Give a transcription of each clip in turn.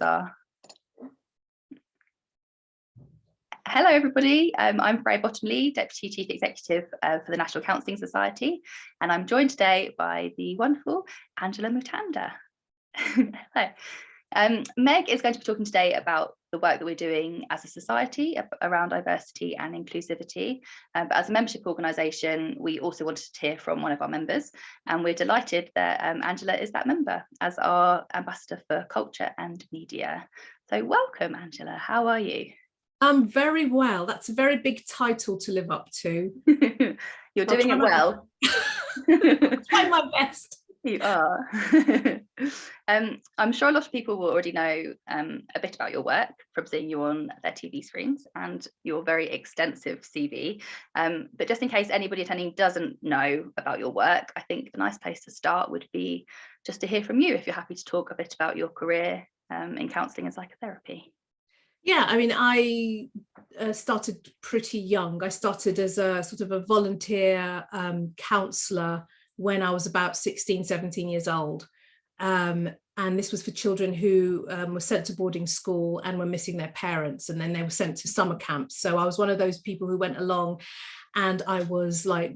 star. Hello, everybody. I'm Freya Bottomley, Deputy Chief Executive for the National Counselling Society, and I'm joined today by the wonderful Anjula Mutanda. Hello. Meg is going to be talking today about the work that we're doing as a society around diversity and inclusivity. But as a membership organisation, we also wanted to hear from one of our members, and we're delighted that Anjula is that member as our Ambassador for Culture and Media. So welcome, Anjula. How are you? I'm very well. That's a very big title to live up to. You're doing it well. I'm trying my best. You are. I'm sure a lot of people will already know a bit about your work from seeing you on their TV screens and your very extensive CV. But just in case anybody attending doesn't know about your work, I think the nice place to start would be just to hear from you, if you're happy to talk a bit about your career in counselling and psychotherapy. Yeah, I mean, I started pretty young. I started as a sort of a volunteer counsellor when I was about 16, 17 years old. And this was for children who were sent to boarding school and were missing their parents, and then they were sent to summer camps. So I was one of those people who went along, and I was like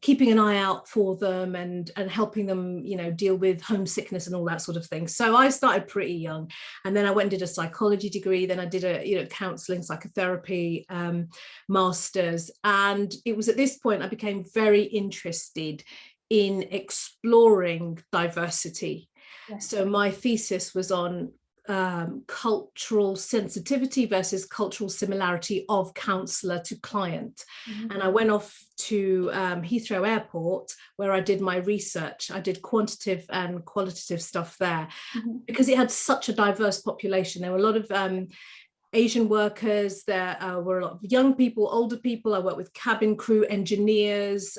keeping an eye out for them and helping them, you know, deal with homesickness and all that sort of thing. So I started pretty young, and then I went and did a psychology degree. Then I did a counselling psychotherapy master's, and it was at this point I became very interested in exploring diversity. Yes. So my thesis was on cultural sensitivity versus cultural similarity of counsellor to client. Mm-hmm. And I went off to Heathrow Airport, where I did my research. I did quantitative and qualitative stuff there, mm-hmm. because it had such a diverse population. There were a lot of Asian workers, there were a lot of young people, older people. I worked with cabin crew, engineers,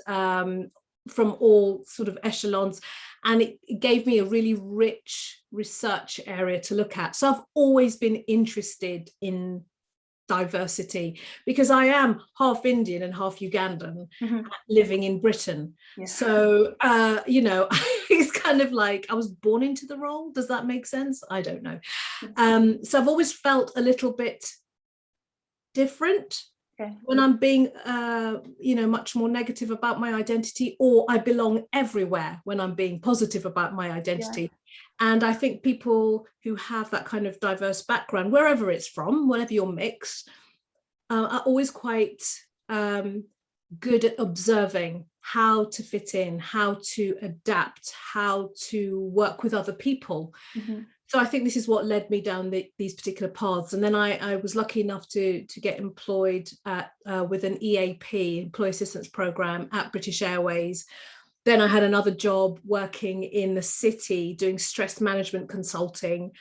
from all sort of echelons, and it gave me a really rich research area to look at. So I've always been interested in diversity because I am half Indian and half Ugandan, mm-hmm. living in Britain. Yeah. So, you know, it's kind of like I was born into the role. Does that make sense? I don't know. So I've always felt a little bit different. Okay. When I'm being, you know, much more negative about my identity, or I belong everywhere when I'm being positive about my identity. Yeah. And I think people who have that kind of diverse background, wherever it's from, whatever your mix, are always quite good at observing how to fit in, how to adapt, how to work with other people. Mm-hmm. So I think this is what led me down these particular paths. And then I was lucky enough to get employed with an EAP, Employee Assistance Programme, at British Airways. Then I had another job working in the city doing stress management consulting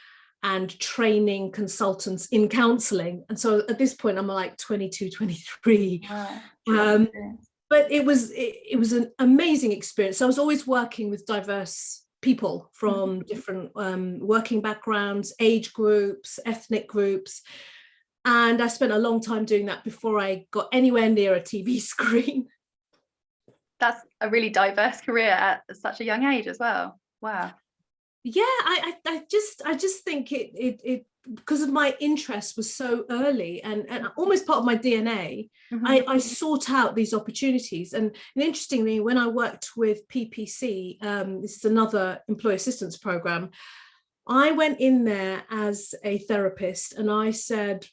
and training consultants in counselling. And so at this point, I'm like 22, 23. Wow. But it was an amazing experience. So I was always working with diverse people from different working backgrounds, age groups, ethnic groups. And I spent a long time doing that before I got anywhere near a TV screen. That's a really diverse career at such a young age as well. Wow. Yeah, I just think it because of my interest was so early and almost part of my DNA, mm-hmm. I sought out these opportunities. And interestingly, when I worked with PPC, this is another employee assistance program, I went in there as a therapist and I said,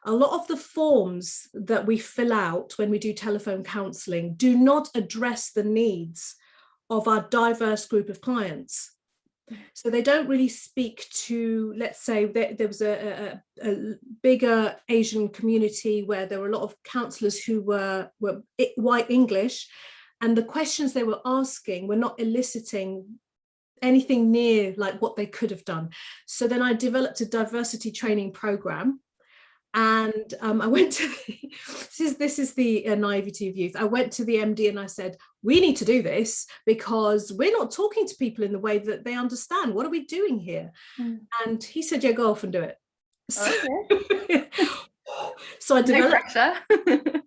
a lot of the forms that we fill out when we do telephone counselling do not address the needs of our diverse group of clients. So they don't really speak to, let's say, there was a bigger Asian community where there were a lot of counsellors who were white English, and the questions they were asking were not eliciting anything near like what they could have done. So then I developed a diversity training program. And I went to this is the naivety of youth. I went to the MD and I said, we need to do this because we're not talking to people in the way that they understand. What are we doing here? Mm. And he said, yeah, go off and do it. Okay. So I developed. No pressure.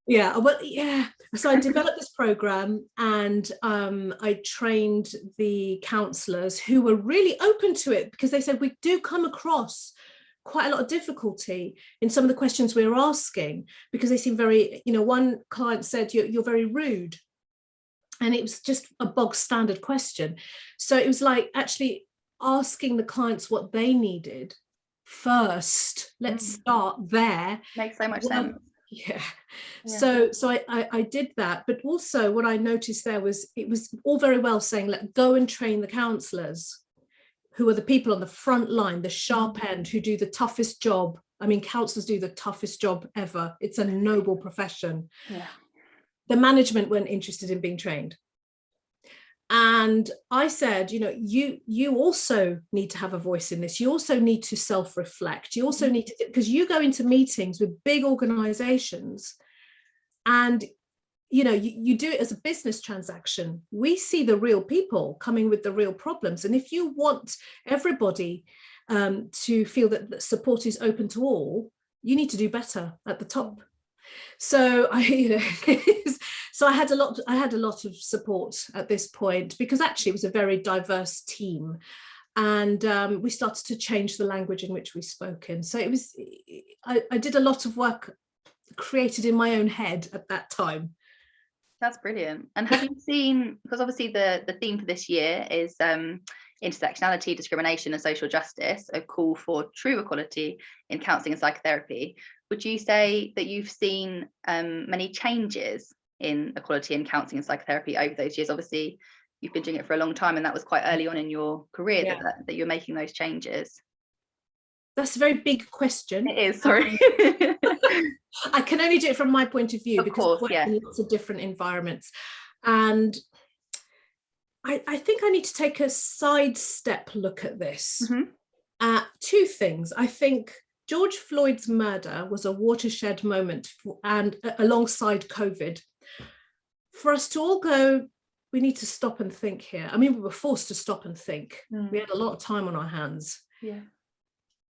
Yeah, well, yeah. So I developed this program, and I trained the counsellors who were really open to it, because they said we do come across quite a lot of difficulty in some of the questions we were asking, because they seem very, one client said, you're very rude. And it was just a bog standard question. So it was like actually asking the clients what they needed first. Let's start there. Makes so much sense. Yeah. So I did that. But also what I noticed there was, it was all very well saying, let go and train the counsellors, who are the people on the front line, the sharp end, who do the toughest job. I mean, counsellors do the toughest job ever. It's a noble profession. Yeah. The management weren't interested in being trained. And I said, you also need to have a voice in this. You also need to self-reflect. You also need to, because you go into meetings with big organizations, and you do it as a business transaction. We see the real people coming with the real problems. And if you want everybody to feel that support is open to all, you need to do better at the top. So so I had a lot of support at this point, because actually it was a very diverse team, and we started to change the language in which we spoke in. So I did a lot of work created in my own head at that time. That's brilliant. And have you seen, because obviously the theme for this year is intersectionality, discrimination and social justice, a call for true equality in counselling and psychotherapy. Would you say that you've seen many changes in equality in counselling and psychotherapy over those years? Obviously, you've been doing it for a long time, and that was quite early on in your career that you're making those changes. That's a very big question. It is, sorry. I can only do it from my point of view, because I've worked in lots of different environments. And I think I need to take a sidestep look at this. Two things. I think George Floyd's murder was a watershed moment, and alongside COVID, for us to all go, we need to stop and think here. I mean, we were forced to stop and think. We had a lot of time on our hands. Yeah.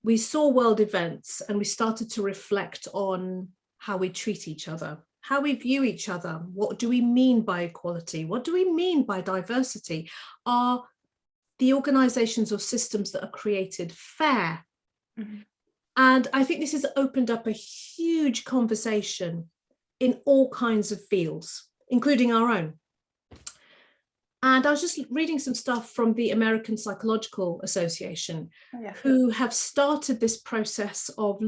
We saw world events, and we started to reflect on how we treat each other, how we view each other. What do we mean by equality? What do we mean by diversity? Are the organizations or systems that are created fair? And I think this has opened up a huge conversation in all kinds of fields, including our own. And I was just reading some stuff from the American Psychological Association, who have started this process of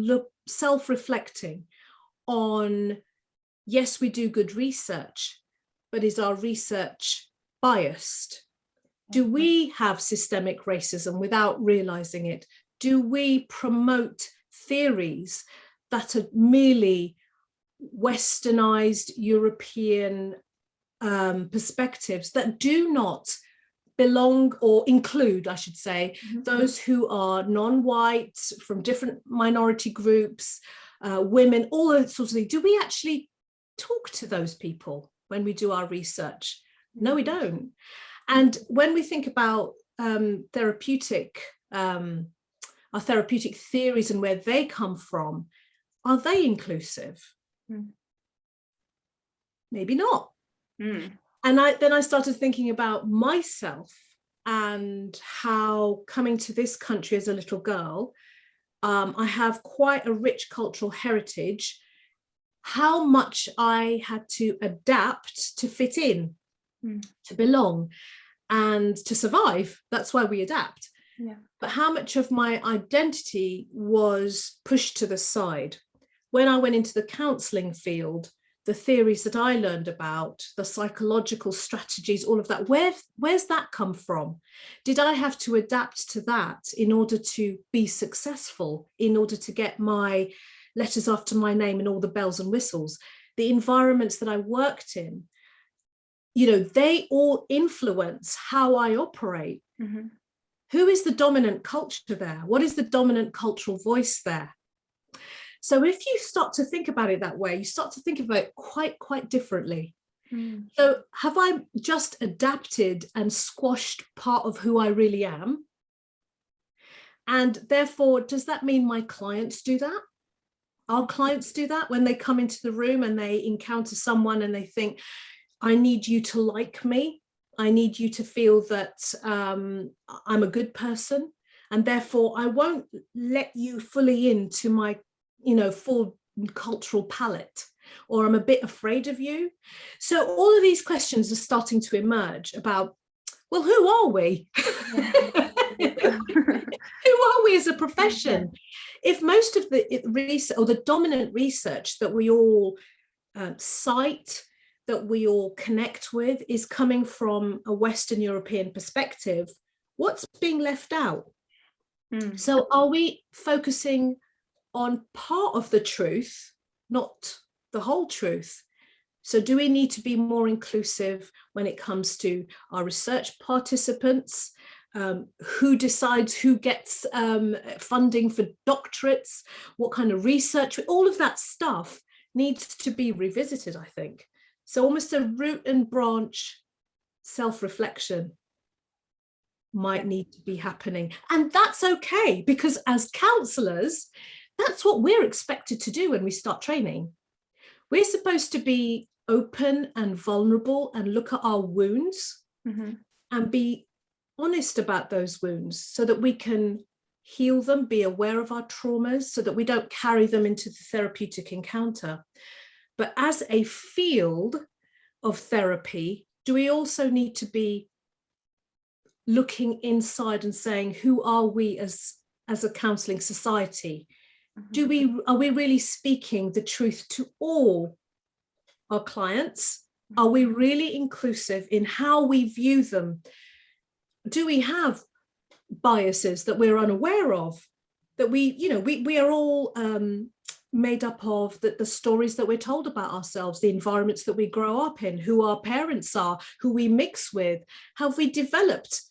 self-reflecting on, yes, we do good research, but is our research biased? Do we have systemic racism without realizing it? Do we promote theories that are merely westernized European perspectives that do not belong or include, I should say, those who are non-white, from different minority groups, women, all those sorts of things? Do we actually talk to those people when we do our research? No, we don't. And when we think about our therapeutic theories and where they come from, are they inclusive? Maybe not. And then I started thinking about myself, and how, coming to this country as a little girl, I have quite a rich cultural heritage, how much I had to adapt to fit in, to belong, and to survive. That's why we adapt. But how much of my identity was pushed to the side? When I went into the counselling field, the theories that I learned about, the psychological strategies, all of that, where's that come from? Did I have to adapt to that in order to be successful, in order to get my letters after my name and all the bells and whistles? The environments that I worked in, they all influence how I operate. Who is the dominant culture there? What is the dominant cultural voice there? So if you start to think about it that way, you start to think about it quite differently. So have I just adapted and squashed part of who I really am? And therefore, does that mean my clients do that? our clients do that when they come into the room and they encounter someone and they think, I need you to like me. I need you to feel that I'm a good person, and therefore I won't let you fully into my, full cultural palette, or I'm a bit afraid of you. So all of these questions are starting to emerge about, well, who are we? Who are we as a profession? If most of the research, or the dominant research that we all cite, that we all connect with, is coming from a Western European perspective, what's being left out? So are we focusing on part of the truth, not the whole truth? So do we need to be more inclusive when it comes to our research participants? Who decides who gets funding for doctorates? What kind of research? All of that stuff needs to be revisited, I think. So almost a root and branch self-reflection might need to be happening. And that's okay, because as counsellors, that's what we're expected to do when we start training. We're supposed to be open and vulnerable and look at our wounds and be honest about those wounds so that we can heal them, be aware of our traumas so that we don't carry them into the therapeutic encounter. But as a field of therapy, do we also need to be looking inside and saying, who are we as a counselling society? Are we really speaking the truth to all our clients? Are we really inclusive in how we view them? Do we have biases that we're unaware of? That we are all made up of the stories that we're told about ourselves, the environments that we grow up in, who our parents are, who we mix with. Have we developed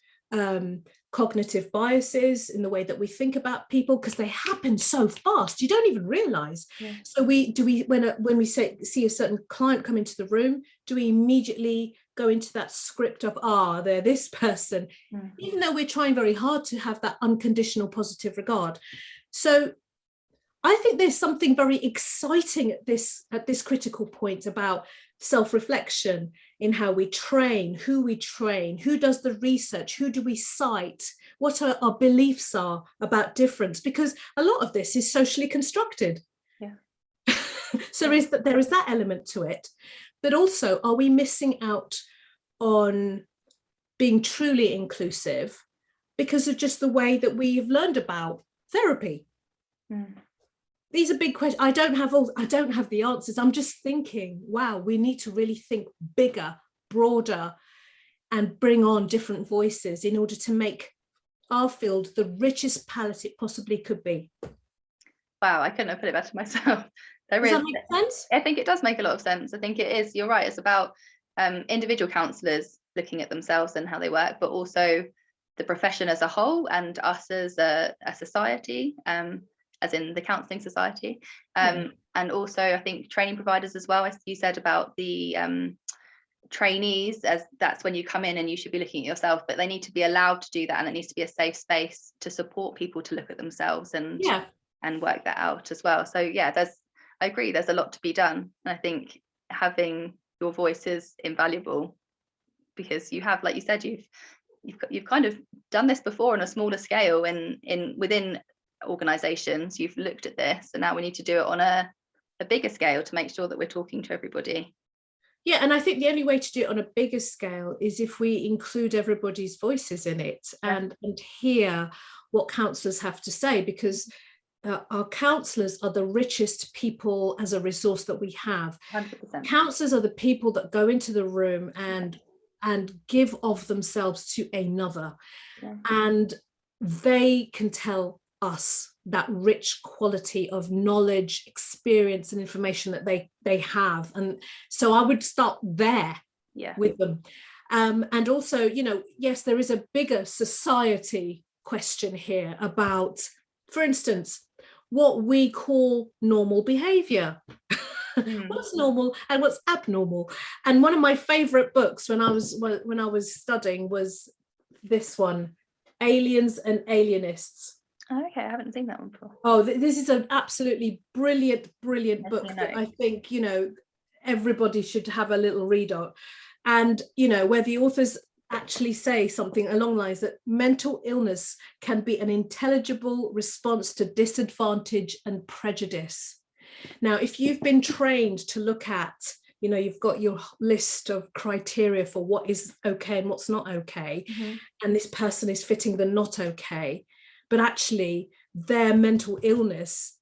cognitive biases in the way that we think about people, because they happen so fast you don't even realize. So when we see a certain client come into the room, do we immediately go into that script of they're this person, even though we're trying very hard to have that unconditional positive regard? So I think there's something very exciting at this critical point about self-reflection in how we train, who does the research, who do we cite, what our beliefs are about difference, because a lot of this is socially constructed. So there is that element to it. But also, are we missing out on being truly inclusive because of just the way that we've learned about therapy? These are big questions. I don't have the answers. I'm just thinking, wow, we need to really think bigger, broader, and bring on different voices in order to make our field the richest palette it possibly could be. Wow, I couldn't have put it better myself. Does that make sense? I think it does make a lot of sense. I think it is. You're right. It's about individual counsellors looking at themselves and how they work, but also the profession as a whole and us as a society. As in the Counselling Society, and also I think training providers as well, as you said about the trainees, as that's when you come in and you should be looking at yourself, but they need to be allowed to do that, and it needs to be a safe space to support people to look at themselves and work that out as well. So I agree, there's a lot to be done, and I think having your voice is invaluable, because you have, like you said, you've kind of done this before on a smaller scale within organizations. You've looked at this, and now we need to do it on a bigger scale to make sure that we're talking to everybody. And I think the only way to do it on a bigger scale is if we include everybody's voices in it and hear what counsellors have to say, because our counsellors are the richest people as a resource that we have. 100%. Counsellors are the people that go into the room and give of themselves to another, and they can tell us that rich quality of knowledge, experience, and information that they have. And so I would start there with them. And also, yes, there is a bigger society question here about, for instance, what we call normal behavior. What's normal and what's abnormal? And one of my favorite books when I was studying was this one, Aliens and Alienists. Oh, okay, I haven't seen that one before. Oh, this is an absolutely brilliant book Definitely that no. I think, everybody should have a little read on. And, where the authors actually say something along the lines that mental illness can be an intelligible response to disadvantage and prejudice. Now, if you've been trained to look at, you've got your list of criteria for what is okay and what's not okay, and this person is fitting the not okay, but actually their mental illness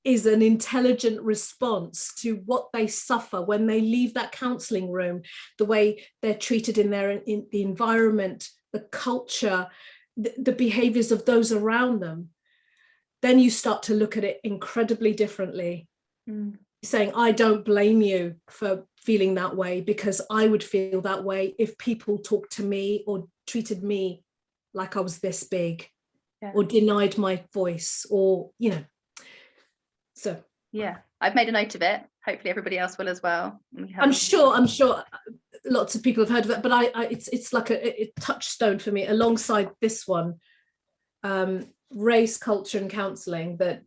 is an intelligent response to what they suffer when they leave that counselling room, the way they're treated in the environment, the culture, the behaviours of those around them. Then you start to look at it incredibly differently, saying, I don't blame you for feeling that way, because I would feel that way if people talked to me or treated me like I was this big, or denied my voice, or so yeah, I've made a note of it. Hopefully everybody else will as well. I'm sure lots of people have heard of it, but it's like a touchstone for me alongside this one, Race, Culture and Counselling, that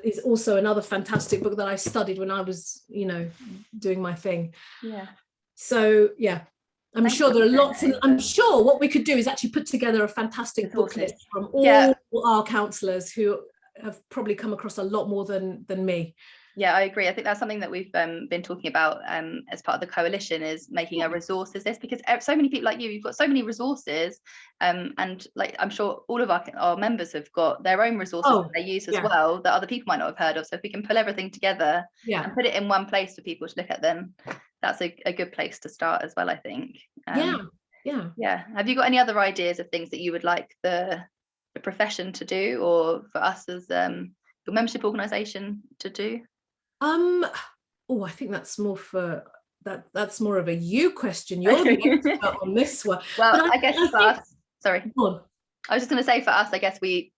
is also another fantastic book that I studied when I was doing my thing. So I'm sure there are lots, and I'm sure what we could do is actually put together a fantastic book list from all our counsellors who have probably come across a lot more than me. Yeah, I agree. I think that's something that we've been talking about as part of the coalition, is making a resources list, because so many people like you've got so many resources, and like I'm sure all of our members have got their own resources that they use as well, that other people might not have heard of. So if we can pull everything together and put it in one place for people to look at, then that's a good place to start as well, I think. Have you got any other ideas of things that you would like the profession to do, or for us as your membership organisation to do? I think that's more for that's more of a you question. You're the expert on this one. Well, I guess for us, sorry, I was just going to say, for us, I guess we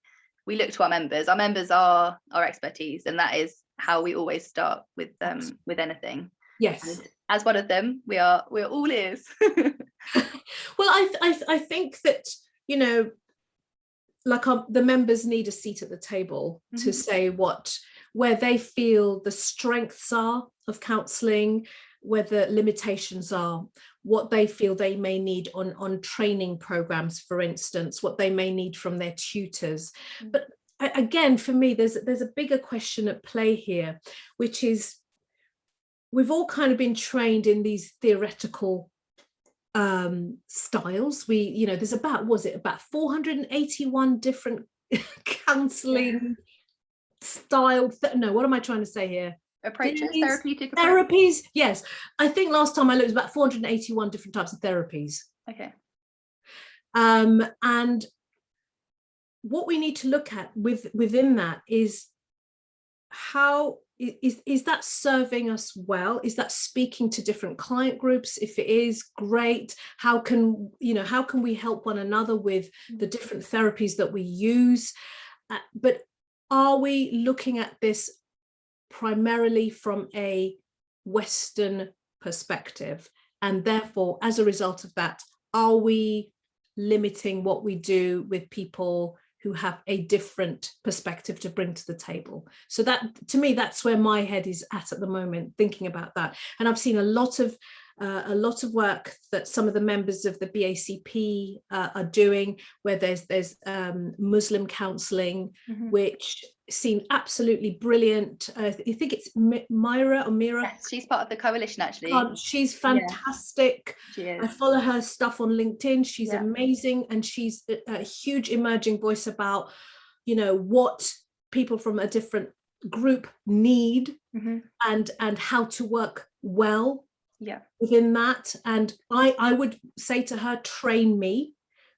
look to our members. Our members are our expertise, and that is how we always start with anything. Yes, and as one of them, we're all ears. Well, I think that like the members need a seat at the table to say where they feel the strengths are of counselling, where the limitations are, what they feel they may need on training programs, for instance, what they may need from their tutors. But again, for me, there's a bigger question at play here, which is we've all kind of been trained in these theoretical styles. There's about 481 different counselling style. No, what am I trying to say here? Approaches, therapeutic therapies. Yes, I think last time I looked, it was about 481 different types of therapies. Okay. And what we need to look at within that is how is that serving us well? Is that speaking to different client groups? If it is, great. How can we help one another with the different therapies that we use? But are we looking at this primarily from a Western perspective? And therefore, as a result of that, are we limiting what we do with people who have a different perspective to bring to the table? So that, to me, that's where my head is at the moment, thinking about that. And I've seen a lot of work that some of the members of the BACP are doing, where there's Muslim counselling, which seemed absolutely brilliant. I think it's Mira. Yes, she's part of the coalition, actually. She's fantastic. She is. I follow her stuff on LinkedIn. She's amazing, and she's a huge emerging voice about what people from a different group need, and how to work well within that. And I would say to her, train me,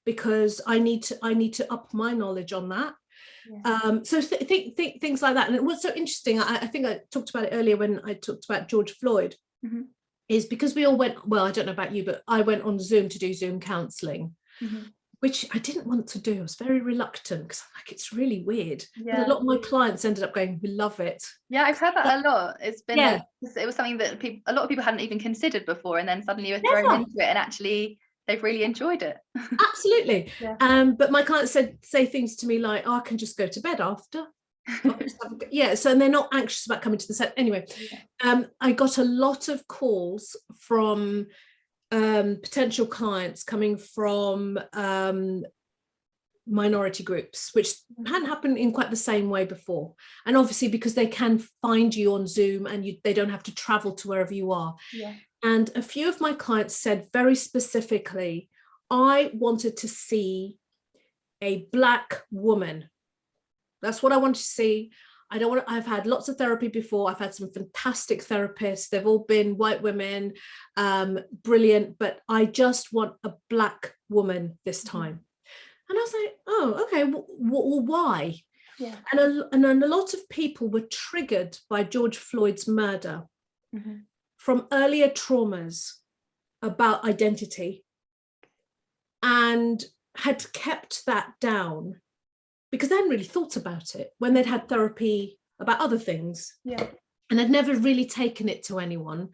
because I need to up my knowledge on that. So things like that. And what's so interesting, I think I talked about it earlier when I talked about George Floyd, is because we all went, well, I don't know about you, but I went on Zoom to do Zoom counselling, which I didn't want to do. I was very reluctant, because I'm like, it's really weird. But a lot of my clients ended up going, we love it. Yeah, I've heard that a lot. It's been it was something that a lot of people hadn't even considered before, and then suddenly you were thrown into it, and actually they've really enjoyed it. Absolutely. Yeah. But my clients say things to me like, oh, I can just go to bed after. Yeah, so they're not anxious about coming to the set anyway. I got a lot of calls from potential clients coming from minority groups, which hadn't happened in quite the same way before, and obviously because they can find you on Zoom and they don't have to travel to wherever you are. And a few of my clients said very specifically, I wanted to see a Black woman. That's what I wanted to see. I've had lots of therapy before. I've had some fantastic therapists. They've all been white women, brilliant, but I just want a Black woman this time. And I was like, oh, okay, why? And a lot of people were triggered by George Floyd's murder from earlier traumas about identity, and had kept that down because they hadn't really thought about it when they'd had therapy about other things. And I'd never really taken it to anyone.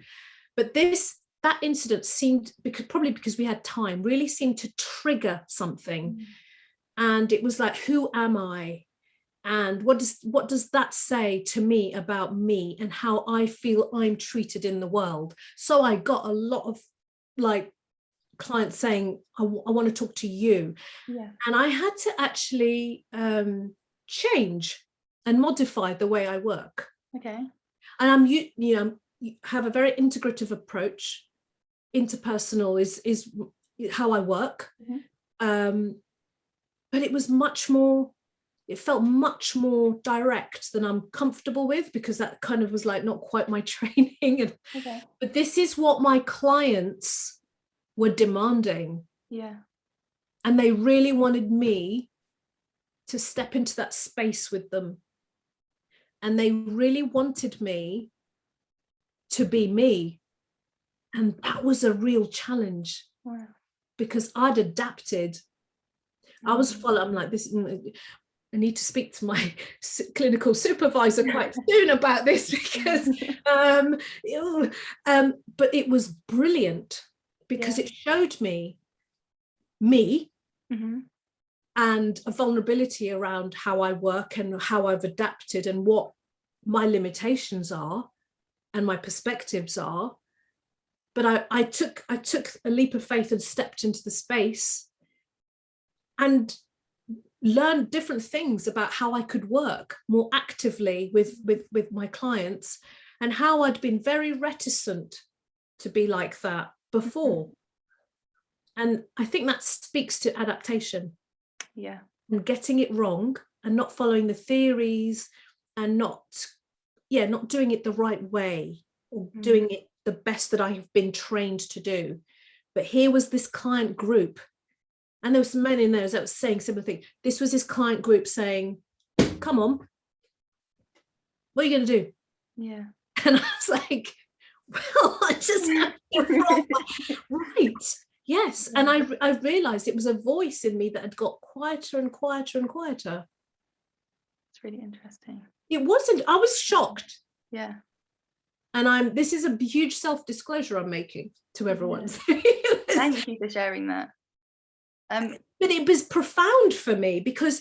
But that incident seemed, probably because we had time, really seemed to trigger something. And it was like, who am I? And what does that say to me about me and how I feel I'm treated in the world? So I got a lot of like clients saying, I want to talk to you. And I had to actually change and modify the way I work. And I'm have a very integrative approach. Interpersonal is how I work. But it was it felt much more direct than I'm comfortable with, because that kind of was like not quite my training. But this is what my clients were demanding. And they really wanted me to step into that space with them. And they really wanted me to be me. And that was a real challenge. Because I'd adapted. I was I'm like, this, I need to speak to my clinical supervisor quite soon about this, because but it was brilliant, because it showed me and a vulnerability around how I work and how I've adapted and what my limitations are and my perspectives are. But I took a leap of faith and stepped into the space and learned different things about how I could work more actively with my clients, and how I'd been very reticent to be like that before. And I think that speaks to adaptation. And getting it wrong and not following the theories and not doing it the right way, or doing it the best that I have been trained to do. But here was this client group, and there were some men in there that was saying similar things. This was this client group saying, come on, what are you going to do? And I was like, well, I just have to right. Yes. And I realized it was a voice in me that had got quieter and quieter and quieter. It's really interesting. It wasn't, I was shocked. And this is a huge self-disclosure I'm making to everyone. Thank you for sharing that. But it was profound for me, because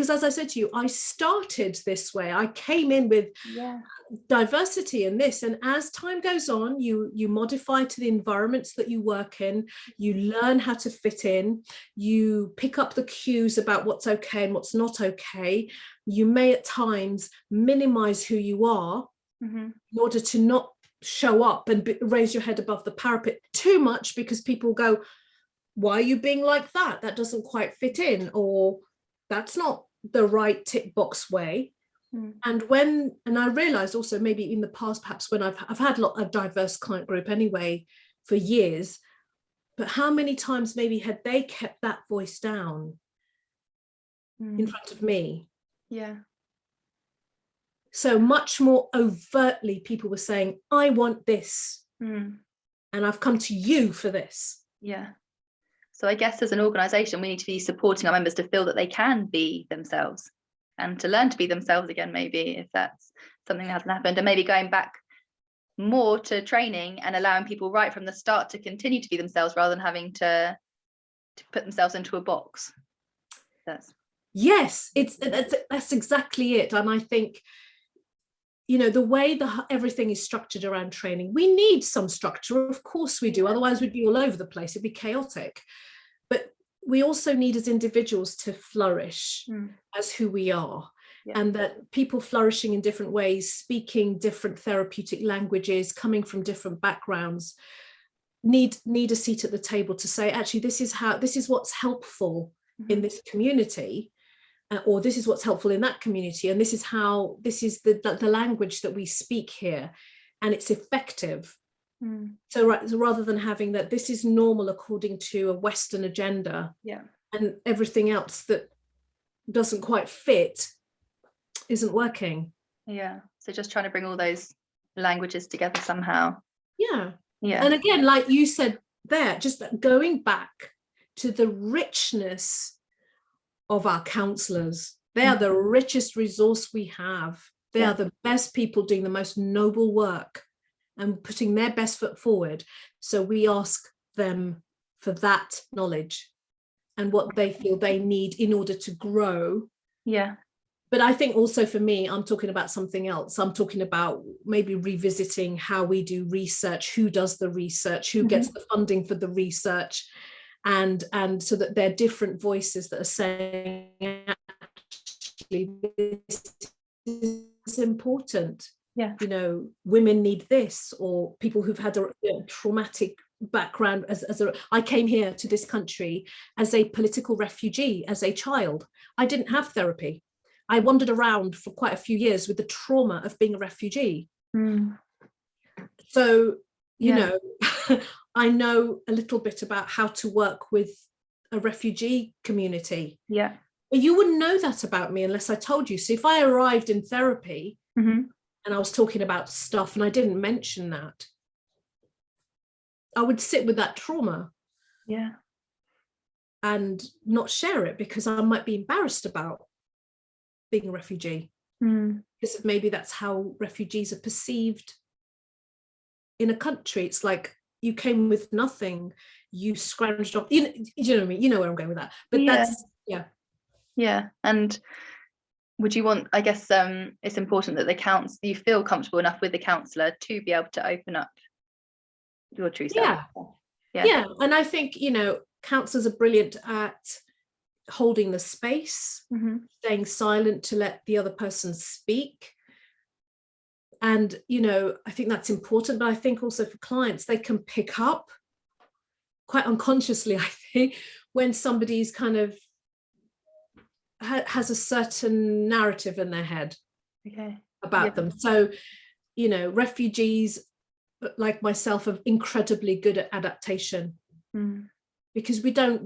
as I said to you, I started this way. I came in with diversity in this, and as time goes on, you modify to the environments that you work in, you learn how to fit in, you pick up the cues about what's okay and what's not okay. You may at times minimize who you are in order to not show up and raise your head above the parapet too much, because people go, why are you being like that? That doesn't quite fit in, or that's not the right tick box way. And I realized also, maybe in the past, perhaps when I've had a diverse client group anyway for years, but how many times maybe had they kept that voice down in front of me? So much more overtly, people were saying, I want this, and I've come to you for this. So I guess as an organisation, we need to be supporting our members to feel that they can be themselves, and to learn to be themselves again, maybe, if that's something that hasn't happened. And maybe going back more to training and allowing people right from the start to continue to be themselves rather than having to put themselves into a box. Yes, that's exactly it. And I think, you know, the way everything is structured around training, we need some structure, of course we do, otherwise we'd be all over the place, it'd be chaotic. But we also need as individuals to flourish as who we are. And that people flourishing in different ways, speaking different therapeutic languages, coming from different backgrounds, need a seat at the table to say, actually, this is what's helpful in this community, or this is what's helpful in that community, and this is the language that we speak here, and it's effective. So rather than having that this is normal according to a Western agenda, and everything else that doesn't quite fit isn't working. So just trying to bring all those languages together somehow. And again, like you said there, just going back to the richness of our counsellors. They are the richest resource we have. They are the best people doing the most noble work and putting their best foot forward. So we ask them for that knowledge and what they feel they need in order to grow. But I think also for me, I'm talking about something else. I'm talking about maybe revisiting how we do research, who does the research, who gets the funding for the research, and so that there are different voices that are saying, actually, this is important. You know, women need this, or people who've had a traumatic background. I came here to this country as a political refugee as a child. I didn't have therapy. I wandered around for quite a few years with the trauma of being a refugee. So, you know, I know a little bit about how to work with a refugee community. But you wouldn't know that about me unless I told you. So if I arrived in therapy and I was talking about stuff and I didn't mention that, I would sit with that trauma and not share it because I might be embarrassed about being a refugee, because maybe that's how refugees are perceived in a country. It's like, you came with nothing, you scrounged up, you know what I mean? You know where I'm going with that. But that's and would you want, I guess it's important that you feel comfortable enough with the counsellor to be able to open up your true self. And I think, you know, counsellors are brilliant at holding the space, staying silent to let the other person speak. And, you know, I think that's important, but I think also for clients, they can pick up quite unconsciously, I think, when somebody's kind of has a certain narrative in their head about them. So, you know, refugees like myself are incredibly good at adaptation. Because I don't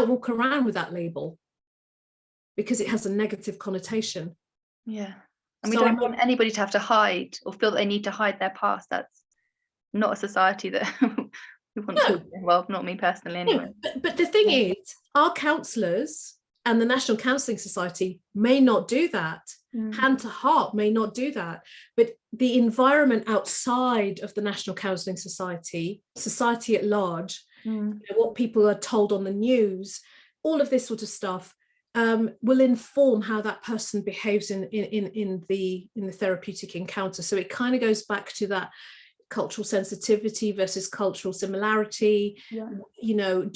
walk around with that label because it has a negative connotation. And we don't want anybody to have to hide or feel that they need to hide their past. That's not a society that we want to. Well, not me personally anyway. But the thing is, our counsellors and the National Counselling Society may not do that. Hand to Heart may not do that. But the environment outside of the National Counselling Society at large, you know, what people are told on the news, all of this sort of stuff will inform how that person behaves in the therapeutic encounter. So it kind of goes back to that cultural sensitivity versus cultural similarity. You know,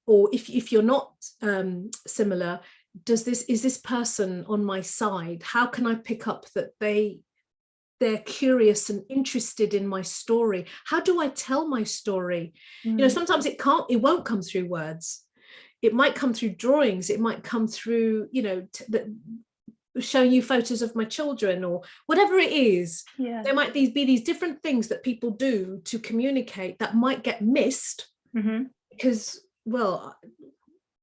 or if you're not similar, is this person on my side? How can I pick up that they're curious and interested in my story? How do I tell my story? You know, sometimes it won't come through words. It might come through drawings. It might come through, you know, showing you photos of my children or whatever it is. There might be these different things that people do to communicate that might get missed because, well,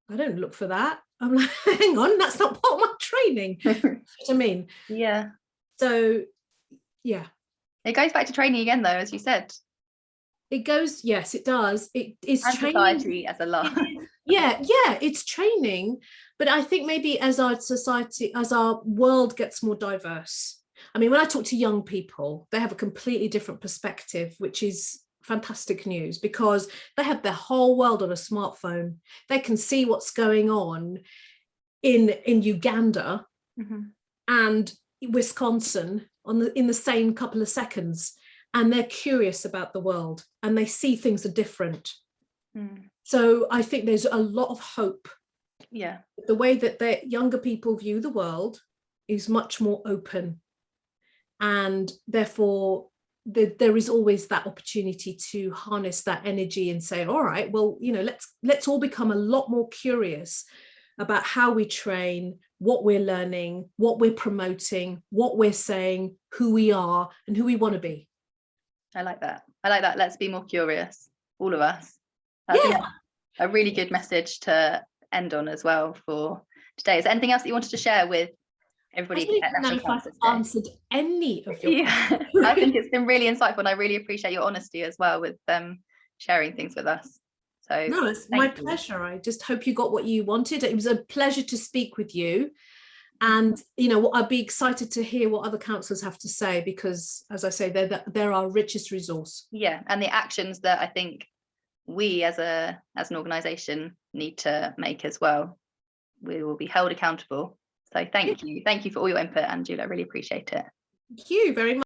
I don't look for that. I'm like, hang on, that's not part of my training. You know what I mean? So, it goes back to training again, though, as you said. It goes, yes, it does. It is training. Society as a lot. It's training. But I think maybe as our society, as our world gets more diverse, I mean, when I talk to young people, they have a completely different perspective, which is fantastic news, because they have their whole world on a smartphone. They can see what's going on in Uganda and Wisconsin in the same couple of seconds, and they're curious about the world and they see things are different. So I think there's a lot of hope. Yeah, The way that the younger people view the world is much more open, and therefore there is always that opportunity to harness that energy and say, all right, well, you know, let's all become a lot more curious about how we train, what we're learning, what we're promoting, what we're saying, who we are and who we want to be. I like that. Let's be more curious, all of us. I think that's a really good message to end on as well for today. Is there anything else that you wanted to share with everybody at National Council today? Answered any of your questions. I think it's been really insightful, and I really appreciate your honesty as well with sharing things with us. So no, it's my pleasure. I just hope you got what you wanted. It was a pleasure to speak with you, and you know, I'd be excited to hear what other councillors have to say, because as I say, they're our richest resource. Yeah, and the actions that I think we as an organisation need to make as well, we will be held accountable. So thank you for all your input, Anjula. I really appreciate it. Thank you very much.